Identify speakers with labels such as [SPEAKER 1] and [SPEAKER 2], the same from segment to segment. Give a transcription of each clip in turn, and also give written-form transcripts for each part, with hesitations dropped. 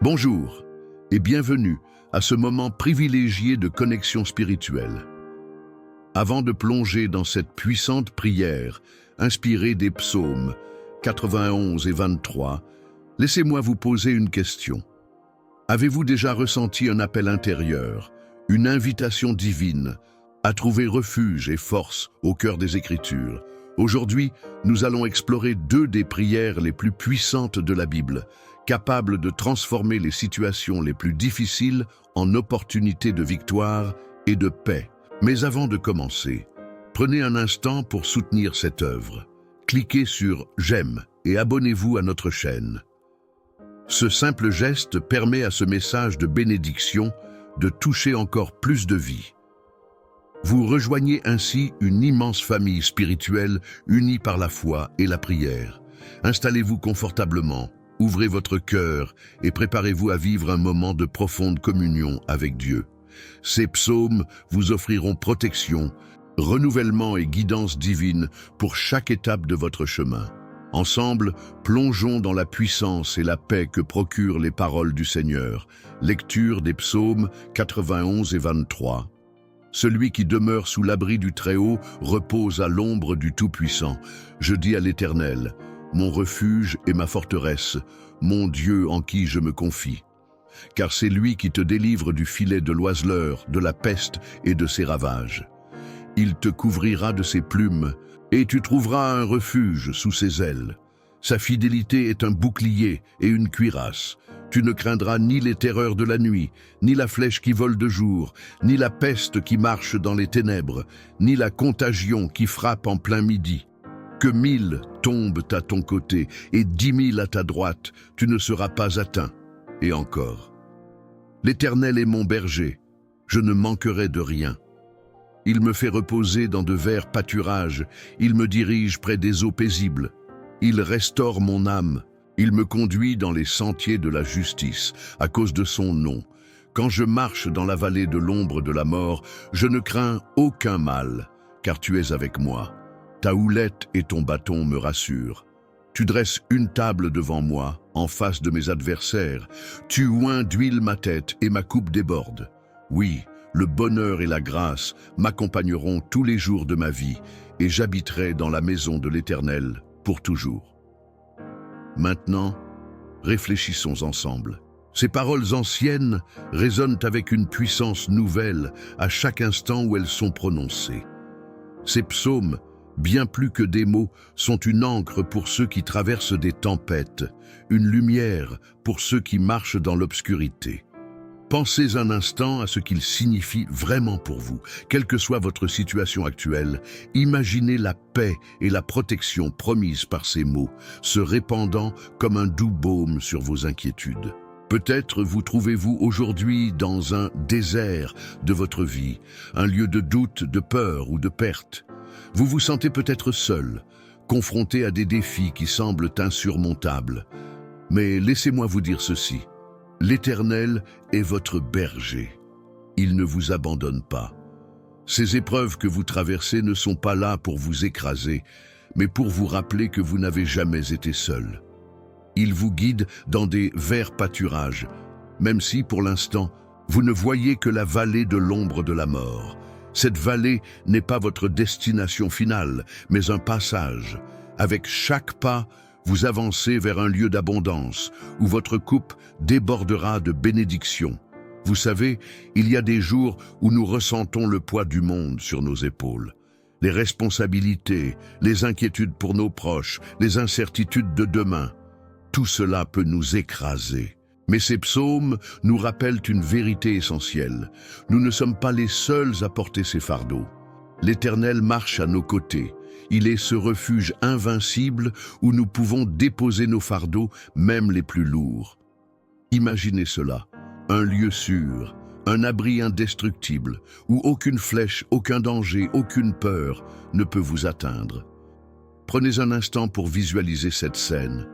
[SPEAKER 1] Bonjour et bienvenue à ce moment privilégié de connexion spirituelle. Avant de plonger dans cette puissante prière, inspirée des psaumes 91 et 23, laissez-moi vous poser une question. Avez-vous déjà ressenti un appel intérieur, une invitation divine à trouver refuge et force au cœur des Écritures? Aujourd'hui, nous allons explorer deux des prières les plus puissantes de la Bible, capables de transformer les situations les plus difficiles en opportunités de victoire et de paix. Mais avant de commencer, prenez un instant pour soutenir cette œuvre. Cliquez sur « J'aime » et abonnez-vous à notre chaîne. Ce simple geste permet à ce message de bénédiction de toucher encore plus de vies. Vous rejoignez ainsi une immense famille spirituelle unie par la foi et la prière. Installez-vous confortablement, ouvrez votre cœur et préparez-vous à vivre un moment de profonde communion avec Dieu. Ces psaumes vous offriront protection, renouvellement et guidance divine pour chaque étape de votre chemin. Ensemble, plongeons dans la puissance et la paix que procurent les paroles du Seigneur. Lecture des psaumes 91 et 23. Celui qui demeure sous l'abri du Très-Haut repose à l'ombre du Tout-Puissant. Je dis à l'Éternel, mon refuge et ma forteresse, mon Dieu en qui je me confie. Car c'est lui qui te délivre du filet de l'oiseleur, de la peste et de ses ravages. Il te couvrira de ses plumes, et tu trouveras un refuge sous ses ailes. Sa fidélité est un bouclier et une cuirasse. Tu ne craindras ni les terreurs de la nuit, ni la flèche qui vole de jour, ni la peste qui marche dans les ténèbres, ni la contagion qui frappe en plein midi. Que 1000 tombent à ton côté et 10 000 à ta droite, tu ne seras pas atteint. Et encore. L'Éternel est mon berger, je ne manquerai de rien. Il me fait reposer dans de verts pâturages, il me dirige près des eaux paisibles. Il restaure mon âme, il me conduit dans les sentiers de la justice, à cause de son nom. Quand je marche dans la vallée de l'ombre de la mort, je ne crains aucun mal, car tu es avec moi. Ta houlette et ton bâton me rassurent. Tu dresses une table devant moi, en face de mes adversaires. Tu oins d'huile ma tête et ma coupe déborde. Oui, le bonheur et la grâce m'accompagneront tous les jours de ma vie, et j'habiterai dans la maison de l'Éternel pour toujours. Maintenant, réfléchissons ensemble. Ces paroles anciennes résonnent avec une puissance nouvelle à chaque instant où elles sont prononcées. Ces psaumes, bien plus que des mots, sont une encre pour ceux qui traversent des tempêtes, une lumière pour ceux qui marchent dans l'obscurité. Pensez un instant à ce qu'ils signifient vraiment pour vous. Quelle que soit votre situation actuelle, imaginez la paix et la protection promises par ces mots, se répandant comme un doux baume sur vos inquiétudes. Peut-être vous trouvez-vous aujourd'hui dans un désert de votre vie, un lieu de doute, de peur ou de perte. Vous vous sentez peut-être seul, confronté à des défis qui semblent insurmontables. Mais laissez-moi vous dire ceci. L'Éternel est votre berger. Il ne vous abandonne pas. Ces épreuves que vous traversez ne sont pas là pour vous écraser, mais pour vous rappeler que vous n'avez jamais été seul. Il vous guide dans des verts pâturages, même si, pour l'instant, vous ne voyez que la vallée de l'ombre de la mort. Cette vallée n'est pas votre destination finale, mais un passage. Avec chaque pas, vous avancez vers un lieu d'abondance, où votre coupe débordera de bénédictions. Vous savez, il y a des jours où nous ressentons le poids du monde sur nos épaules. Les responsabilités, les inquiétudes pour nos proches, les incertitudes de demain. Tout cela peut nous écraser. Mais ces psaumes nous rappellent une vérité essentielle. Nous ne sommes pas les seuls à porter ces fardeaux. L'Éternel marche à nos côtés. Il est ce refuge invincible où nous pouvons déposer nos fardeaux, même les plus lourds. Imaginez cela, un lieu sûr, un abri indestructible, où aucune flèche, aucun danger, aucune peur ne peut vous atteindre. Prenez un instant pour visualiser cette scène.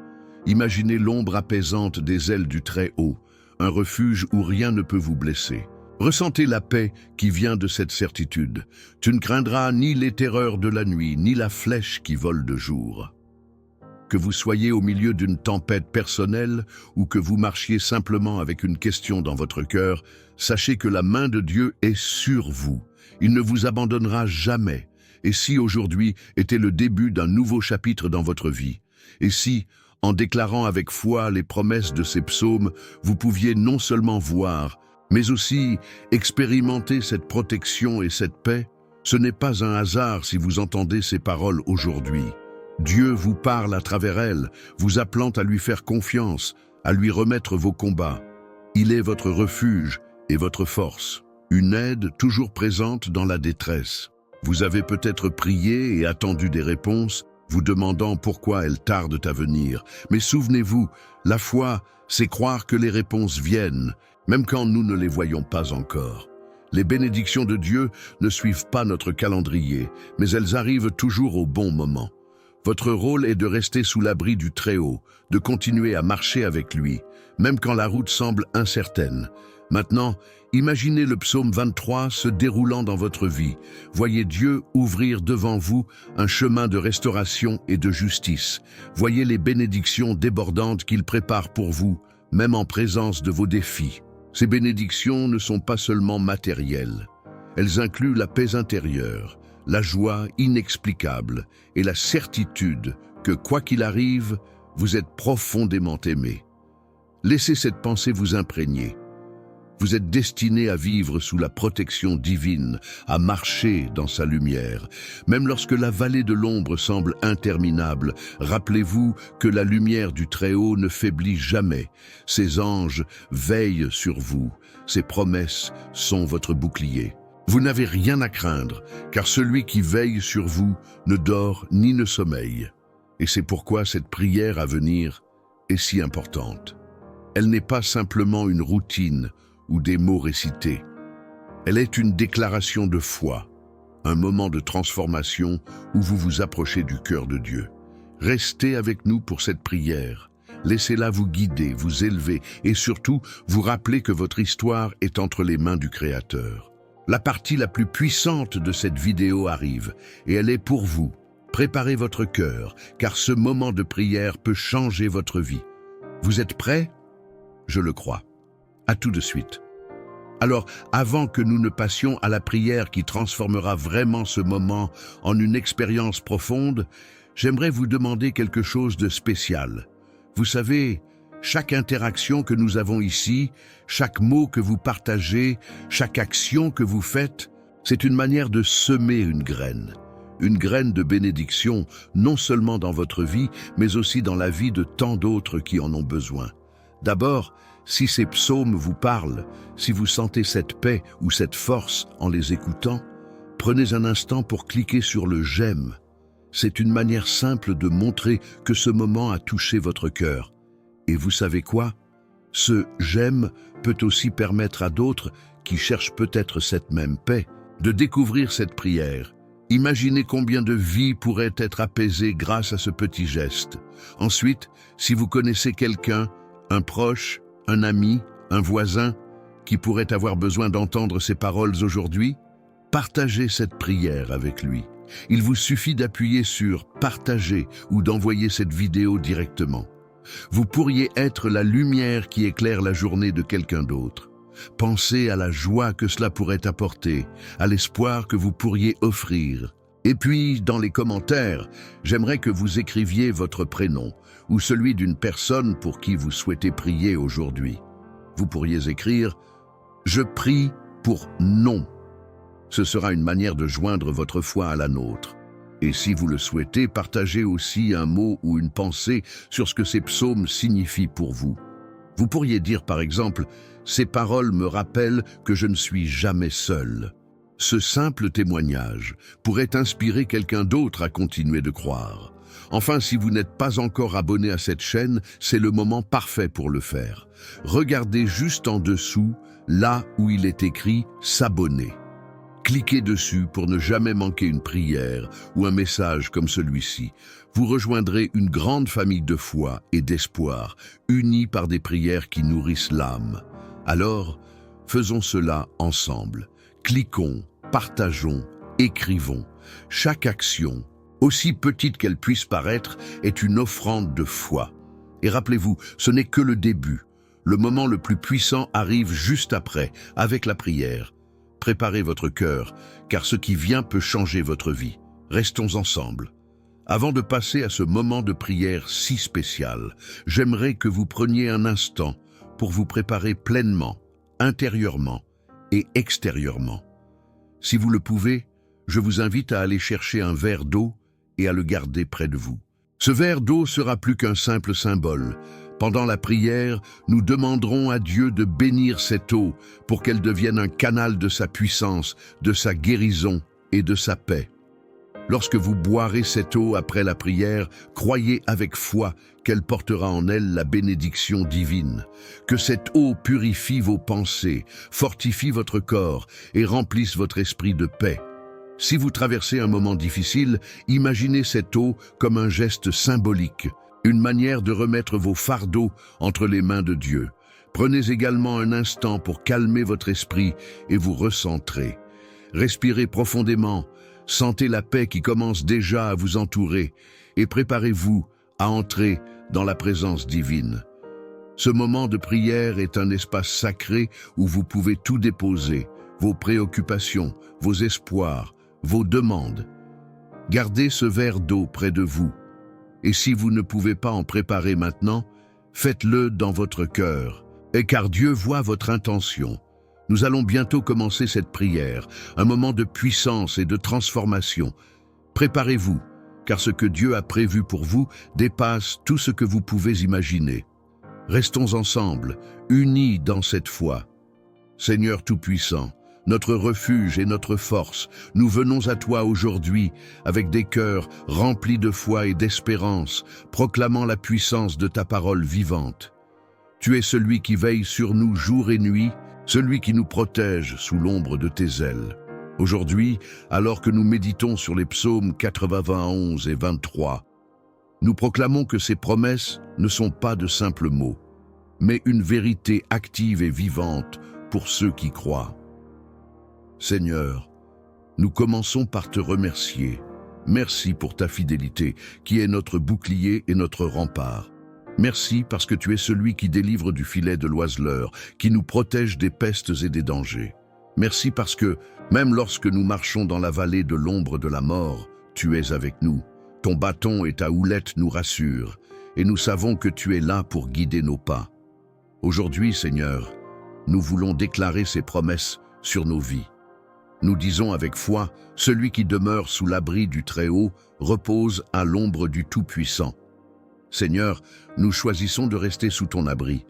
[SPEAKER 1] Imaginez l'ombre apaisante des ailes du Très-Haut, un refuge où rien ne peut vous blesser. Ressentez la paix qui vient de cette certitude. Tu ne craindras ni les terreurs de la nuit, ni la flèche qui vole de jour. Que vous soyez au milieu d'une tempête personnelle ou que vous marchiez simplement avec une question dans votre cœur, sachez que la main de Dieu est sur vous. Il ne vous abandonnera jamais. Et si aujourd'hui était le début d'un nouveau chapitre dans votre vie? Et si, en déclarant avec foi les promesses de ces psaumes, vous pouviez non seulement voir, mais aussi expérimenter cette protection et cette paix? Ce n'est pas un hasard si vous entendez ces paroles aujourd'hui. Dieu vous parle à travers elles, vous appelant à lui faire confiance, à lui remettre vos combats. Il est votre refuge et votre force, une aide toujours présente dans la détresse. Vous avez peut-être prié et attendu des réponses, vous demandant pourquoi elles tardent à venir. Mais souvenez-vous, la foi, c'est croire que les réponses viennent, même quand nous ne les voyons pas encore. Les bénédictions de Dieu ne suivent pas notre calendrier, mais elles arrivent toujours au bon moment. Votre rôle est de rester sous l'abri du Très-Haut, de continuer à marcher avec lui, même quand la route semble incertaine. Maintenant, imaginez le psaume 23 se déroulant dans votre vie. Voyez Dieu ouvrir devant vous un chemin de restauration et de justice. Voyez les bénédictions débordantes qu'il prépare pour vous, même en présence de vos défis. Ces bénédictions ne sont pas seulement matérielles. Elles incluent la paix intérieure, la joie inexplicable et la certitude que, quoi qu'il arrive, vous êtes profondément aimé. Laissez cette pensée vous imprégner. Vous êtes destiné à vivre sous la protection divine, à marcher dans sa lumière. Même lorsque la vallée de l'ombre semble interminable, rappelez-vous que la lumière du Très-Haut ne faiblit jamais. Ses anges veillent sur vous. Ses promesses sont votre bouclier. Vous n'avez rien à craindre, car celui qui veille sur vous ne dort ni ne sommeille. Et c'est pourquoi cette prière à venir est si importante. Elle n'est pas simplement une routine ou des mots récités. Elle est une déclaration de foi, un moment de transformation où vous vous approchez du cœur de Dieu. Restez avec nous pour cette prière. Laissez-la vous guider, vous élever et surtout vous rappeler que votre histoire est entre les mains du Créateur. La partie la plus puissante de cette vidéo arrive et elle est pour vous. Préparez votre cœur, car ce moment de prière peut changer votre vie. Vous êtes prêts? Je le crois. À tout de suite. Alors, avant que nous ne passions à la prière qui transformera vraiment ce moment en une expérience profonde, j'aimerais vous demander quelque chose de spécial. Vous savez, chaque interaction que nous avons ici, chaque mot que vous partagez, chaque action que vous faites, c'est une manière de semer une graine de bénédiction, non seulement dans votre vie, mais aussi dans la vie de tant d'autres qui en ont besoin. D'abord, si ces psaumes vous parlent, si vous sentez cette paix ou cette force en les écoutant, prenez un instant pour cliquer sur le « j'aime ». C'est une manière simple de montrer que ce moment a touché votre cœur. Et vous savez quoi? Ce « j'aime » peut aussi permettre à d'autres qui cherchent peut-être cette même paix de découvrir cette prière. Imaginez combien de vies pourraient être apaisées grâce à ce petit geste. Ensuite, si vous connaissez quelqu'un, un proche, un ami, un voisin, qui pourrait avoir besoin d'entendre ces paroles aujourd'hui, partagez cette prière avec lui. Il vous suffit d'appuyer sur « Partager » ou d'envoyer cette vidéo directement. Vous pourriez être la lumière qui éclaire la journée de quelqu'un d'autre. Pensez à la joie que cela pourrait apporter, à l'espoir que vous pourriez offrir. Et puis, dans les commentaires, j'aimerais que vous écriviez votre prénom ou celui d'une personne pour qui vous souhaitez prier aujourd'hui. Vous pourriez écrire « Je prie pour non ». Ce sera une manière de joindre votre foi à la nôtre. Et si vous le souhaitez, partagez aussi un mot ou une pensée sur ce que ces psaumes signifient pour vous. Vous pourriez dire par exemple « Ces paroles me rappellent que je ne suis jamais seul ». Ce simple témoignage pourrait inspirer quelqu'un d'autre à continuer de croire. Enfin, si vous n'êtes pas encore abonné à cette chaîne, c'est le moment parfait pour le faire. Regardez juste en dessous, là où il est écrit « S'abonner ». Cliquez dessus pour ne jamais manquer une prière ou un message comme celui-ci. Vous rejoindrez une grande famille de foi et d'espoir, unis par des prières qui nourrissent l'âme. Alors, faisons cela ensemble. Cliquons, partageons, écrivons. Chaque action, aussi petite qu'elle puisse paraître, est une offrande de foi. Et rappelez-vous, ce n'est que le début. Le moment le plus puissant arrive juste après, avec la prière. Préparez votre cœur, car ce qui vient peut changer votre vie. Restons ensemble. Avant de passer à ce moment de prière si spécial, j'aimerais que vous preniez un instant pour vous préparer pleinement, intérieurement et extérieurement. Si vous le pouvez, je vous invite à aller chercher un verre d'eau et à le garder près de vous. Ce verre d'eau sera plus qu'un simple symbole. Pendant la prière, nous demanderons à Dieu de bénir cette eau pour qu'elle devienne un canal de sa puissance, de sa guérison et de sa paix. Lorsque vous boirez cette eau après la prière, croyez avec foi qu'elle portera en elle la bénédiction divine. Que cette eau purifie vos pensées, fortifie votre corps et remplisse votre esprit de paix. Si vous traversez un moment difficile, imaginez cette eau comme un geste symbolique, une manière de remettre vos fardeaux entre les mains de Dieu. Prenez également un instant pour calmer votre esprit et vous recentrer. Respirez profondément, sentez la paix qui commence déjà à vous entourer et préparez-vous à entrer dans la présence divine. Ce moment de prière est un espace sacré où vous pouvez tout déposer, vos préoccupations, vos espoirs, vos demandes. Gardez ce verre d'eau près de vous. Et si vous ne pouvez pas en préparer maintenant, faites-le dans votre cœur, et car Dieu voit votre intention. Nous allons bientôt commencer cette prière, un moment de puissance et de transformation. Préparez-vous, car ce que Dieu a prévu pour vous dépasse tout ce que vous pouvez imaginer. Restons ensemble, unis dans cette foi. Seigneur Tout-Puissant, notre refuge et notre force, nous venons à toi aujourd'hui avec des cœurs remplis de foi et d'espérance, proclamant la puissance de ta parole vivante. Tu es celui qui veille sur nous jour et nuit, celui qui nous protège sous l'ombre de tes ailes. Aujourd'hui, alors que nous méditons sur les psaumes 91 et 23, nous proclamons que ces promesses ne sont pas de simples mots, mais une vérité active et vivante pour ceux qui croient. Seigneur, nous commençons par te remercier. Merci pour ta fidélité, qui est notre bouclier et notre rempart. Merci parce que tu es celui qui délivre du filet de l'oiseleur, qui nous protège des pestes et des dangers. Merci parce que, même lorsque nous marchons dans la vallée de l'ombre de la mort, tu es avec nous. Ton bâton et ta houlette nous rassurent, et nous savons que tu es là pour guider nos pas. Aujourd'hui, Seigneur, nous voulons déclarer ces promesses sur nos vies. Nous disons avec foi, celui qui demeure sous l'abri du Très-Haut repose à l'ombre du Tout-Puissant. Seigneur, nous choisissons de rester sous ton abri.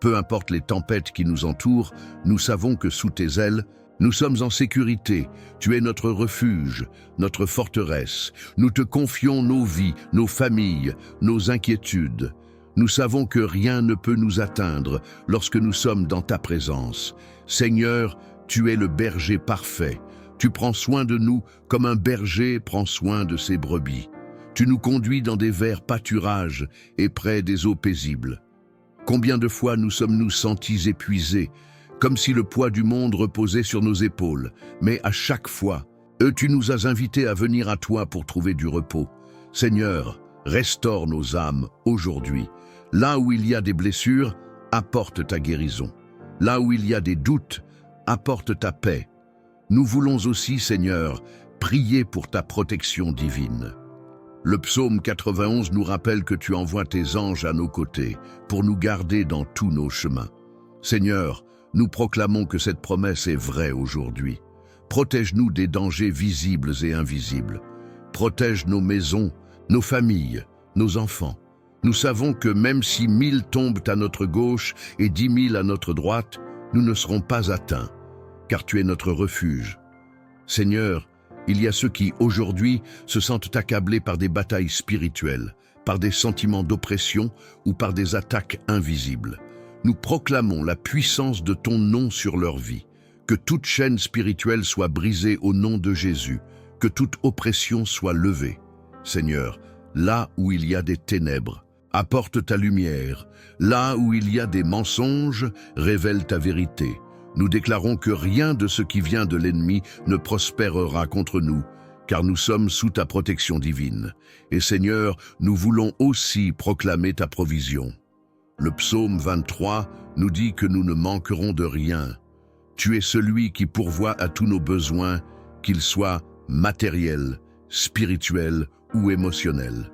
[SPEAKER 1] Peu importe les tempêtes qui nous entourent, nous savons que sous tes ailes, nous sommes en sécurité. Tu es notre refuge, notre forteresse. Nous te confions nos vies, nos familles, nos inquiétudes. Nous savons que rien ne peut nous atteindre lorsque nous sommes dans ta présence. Seigneur, tu es le berger parfait. Tu prends soin de nous comme un berger prend soin de ses brebis. Tu nous conduis dans des verts pâturages et près des eaux paisibles. Combien de fois nous sommes-nous sentis épuisés, comme si le poids du monde reposait sur nos épaules. Mais à chaque fois, tu nous as invités à venir à toi pour trouver du repos. Seigneur, restaure nos âmes aujourd'hui. Là où il y a des blessures, apporte ta guérison. Là où il y a des doutes, apporte ta paix. Nous voulons aussi, Seigneur, prier pour ta protection divine. Le psaume 91 nous rappelle que tu envoies tes anges à nos côtés pour nous garder dans tous nos chemins. Seigneur, nous proclamons que cette promesse est vraie aujourd'hui. Protège-nous des dangers visibles et invisibles. Protège nos maisons, nos familles, nos enfants. Nous savons que même si 1000 tombent à notre gauche et 10 000 à notre droite, nous ne serons pas atteints, car tu es notre refuge. Seigneur, il y a ceux qui, aujourd'hui, se sentent accablés par des batailles spirituelles, par des sentiments d'oppression ou par des attaques invisibles. Nous proclamons la puissance de ton nom sur leur vie, que toute chaîne spirituelle soit brisée au nom de Jésus, que toute oppression soit levée. Seigneur, là où il y a des ténèbres, apporte ta lumière. Là où il y a des mensonges, révèle ta vérité. Nous déclarons que rien de ce qui vient de l'ennemi ne prospérera contre nous, car nous sommes sous ta protection divine. Et Seigneur, nous voulons aussi proclamer ta provision. Le psaume 23 nous dit que nous ne manquerons de rien. Tu es celui qui pourvoit à tous nos besoins, qu'ils soient matériels, spirituels ou émotionnels.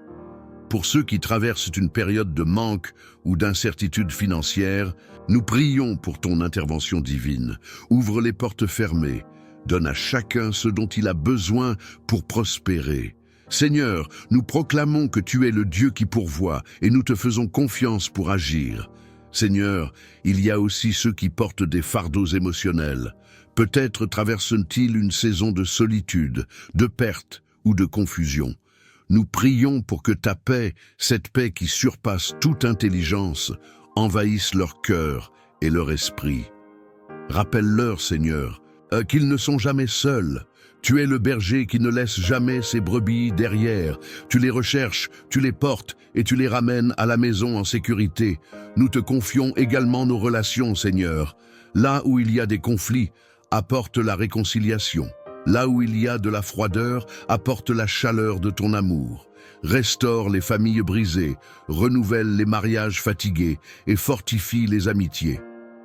[SPEAKER 1] Pour ceux qui traversent une période de manque ou d'incertitude financière, nous prions pour ton intervention divine. Ouvre les portes fermées, donne à chacun ce dont il a besoin pour prospérer. Seigneur, nous proclamons que tu es le Dieu qui pourvoit et nous te faisons confiance pour agir. Seigneur, il y a aussi ceux qui portent des fardeaux émotionnels. Peut-être traversent-ils une saison de solitude, de perte ou de confusion. Nous prions pour que ta paix, cette paix qui surpasse toute intelligence, envahisse leur cœur et leur esprit. Rappelle-leur, Seigneur, qu'ils ne sont jamais seuls. Tu es le berger qui ne laisse jamais ses brebis derrière. Tu les recherches, tu les portes et tu les ramènes à la maison en sécurité. Nous te confions également nos relations, Seigneur. Là où il y a des conflits, apporte la réconciliation. Là où il y a de la froideur, apporte la chaleur de ton amour. Restaure les familles brisées, renouvelle les mariages fatigués et fortifie les amitiés.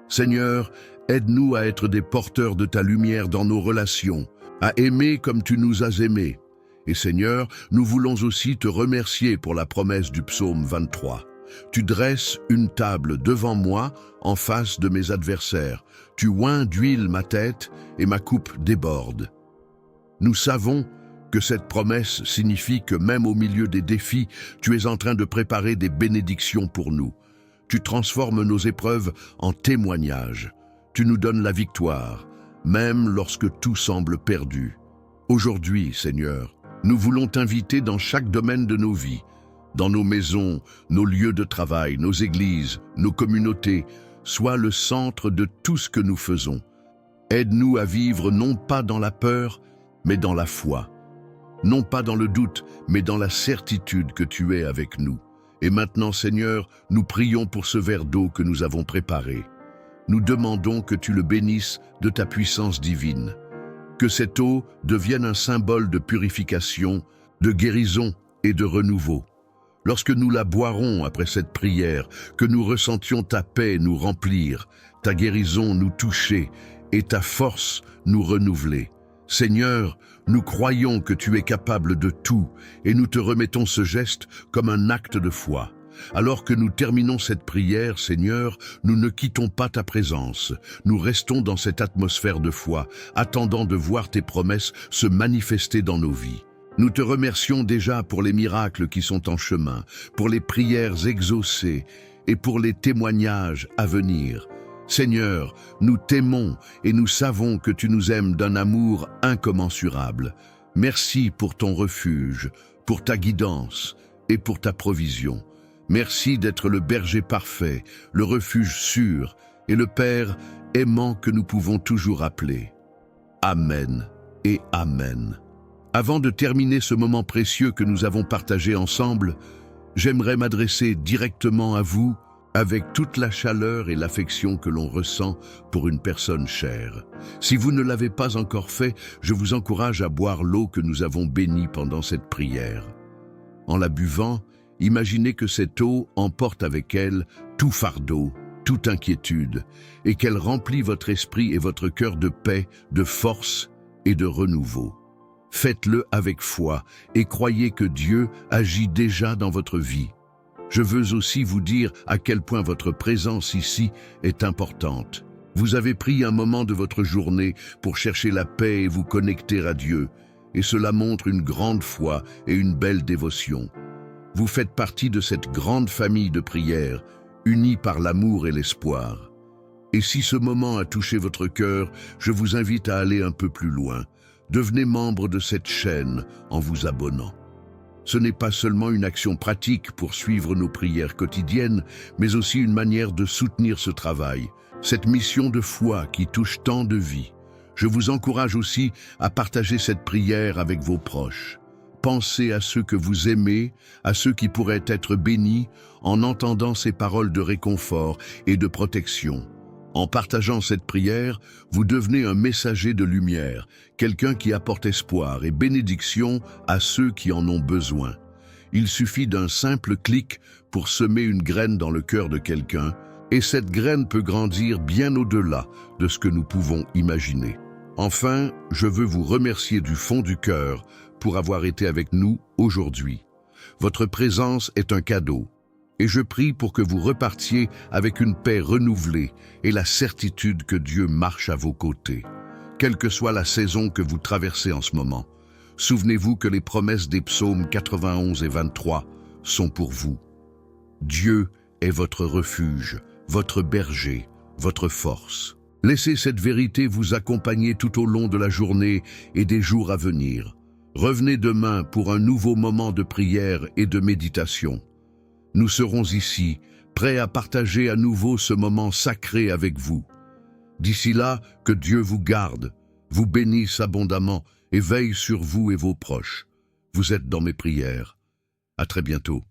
[SPEAKER 1] Seigneur, aide-nous à être des porteurs de ta lumière dans nos relations, à aimer comme tu nous as aimés. Et Seigneur, nous voulons aussi te remercier pour la promesse du psaume 23. Tu dresses une table devant moi en face de mes adversaires. Tu oins d'huile ma tête et ma coupe déborde. Nous savons que cette promesse signifie que même au milieu des défis, tu es en train de préparer des bénédictions pour nous. Tu transformes nos épreuves en témoignages. Tu nous donnes la victoire, même lorsque tout semble perdu. Aujourd'hui, Seigneur, nous voulons t'inviter dans chaque domaine de nos vies, dans nos maisons, nos lieux de travail, nos églises, nos communautés. Sois le centre de tout ce que nous faisons. Aide-nous à vivre non pas dans la peur, mais dans la foi. Non pas dans le doute, mais dans la certitude que tu es avec nous. Et maintenant, Seigneur, nous prions pour ce verre d'eau que nous avons préparé. Nous demandons que tu le bénisses de ta puissance divine. Que cette eau devienne un symbole de purification, de guérison et de renouveau. Lorsque nous la boirons après cette prière, que nous ressentions ta paix nous remplir, ta guérison nous toucher et ta force nous renouveler. Seigneur, nous croyons que tu es capable de tout et nous te remettons ce geste comme un acte de foi. Alors que nous terminons cette prière, Seigneur, nous ne quittons pas ta présence. Nous restons dans cette atmosphère de foi, attendant de voir tes promesses se manifester dans nos vies. Nous te remercions déjà pour les miracles qui sont en chemin, pour les prières exaucées et pour les témoignages à venir. Seigneur, nous t'aimons et nous savons que tu nous aimes d'un amour incommensurable. Merci pour ton refuge, pour ta guidance et pour ta provision. Merci d'être le berger parfait, le refuge sûr et le Père aimant que nous pouvons toujours appeler. Amen et Amen. Avant de terminer ce moment précieux que nous avons partagé ensemble, j'aimerais m'adresser directement à vous avec toute la chaleur et l'affection que l'on ressent pour une personne chère. Si vous ne l'avez pas encore fait, je vous encourage à boire l'eau que nous avons bénie pendant cette prière. En la buvant, imaginez que cette eau emporte avec elle tout fardeau, toute inquiétude, et qu'elle remplit votre esprit et votre cœur de paix, de force et de renouveau. Faites-le avec foi et croyez que Dieu agit déjà dans votre vie. Je veux aussi vous dire à quel point votre présence ici est importante. Vous avez pris un moment de votre journée pour chercher la paix et vous connecter à Dieu, et cela montre une grande foi et une belle dévotion. Vous faites partie de cette grande famille de prière, unie par l'amour et l'espoir. Et si ce moment a touché votre cœur, je vous invite à aller un peu plus loin. Devenez membre de cette chaîne en vous abonnant. Ce n'est pas seulement une action pratique pour suivre nos prières quotidiennes, mais aussi une manière de soutenir ce travail, cette mission de foi qui touche tant de vies. Je vous encourage aussi à partager cette prière avec vos proches. Pensez à ceux que vous aimez, à ceux qui pourraient être bénis en entendant ces paroles de réconfort et de protection. En partageant cette prière, vous devenez un messager de lumière, quelqu'un qui apporte espoir et bénédiction à ceux qui en ont besoin. Il suffit d'un simple clic pour semer une graine dans le cœur de quelqu'un, et cette graine peut grandir bien au-delà de ce que nous pouvons imaginer. Enfin, je veux vous remercier du fond du cœur pour avoir été avec nous aujourd'hui. Votre présence est un cadeau, et je prie pour que vous repartiez avec une paix renouvelée et la certitude que Dieu marche à vos côtés. Quelle que soit la saison que vous traversez en ce moment, souvenez-vous que les promesses des psaumes 91 et 23 sont pour vous. Dieu est votre refuge, votre berger, votre force. Laissez cette vérité vous accompagner tout au long de la journée et des jours à venir. Revenez demain pour un nouveau moment de prière et de méditation. Nous serons ici, prêts à partager à nouveau ce moment sacré avec vous. D'ici là, que Dieu vous garde, vous bénisse abondamment et veille sur vous et vos proches. Vous êtes dans mes prières. À très bientôt.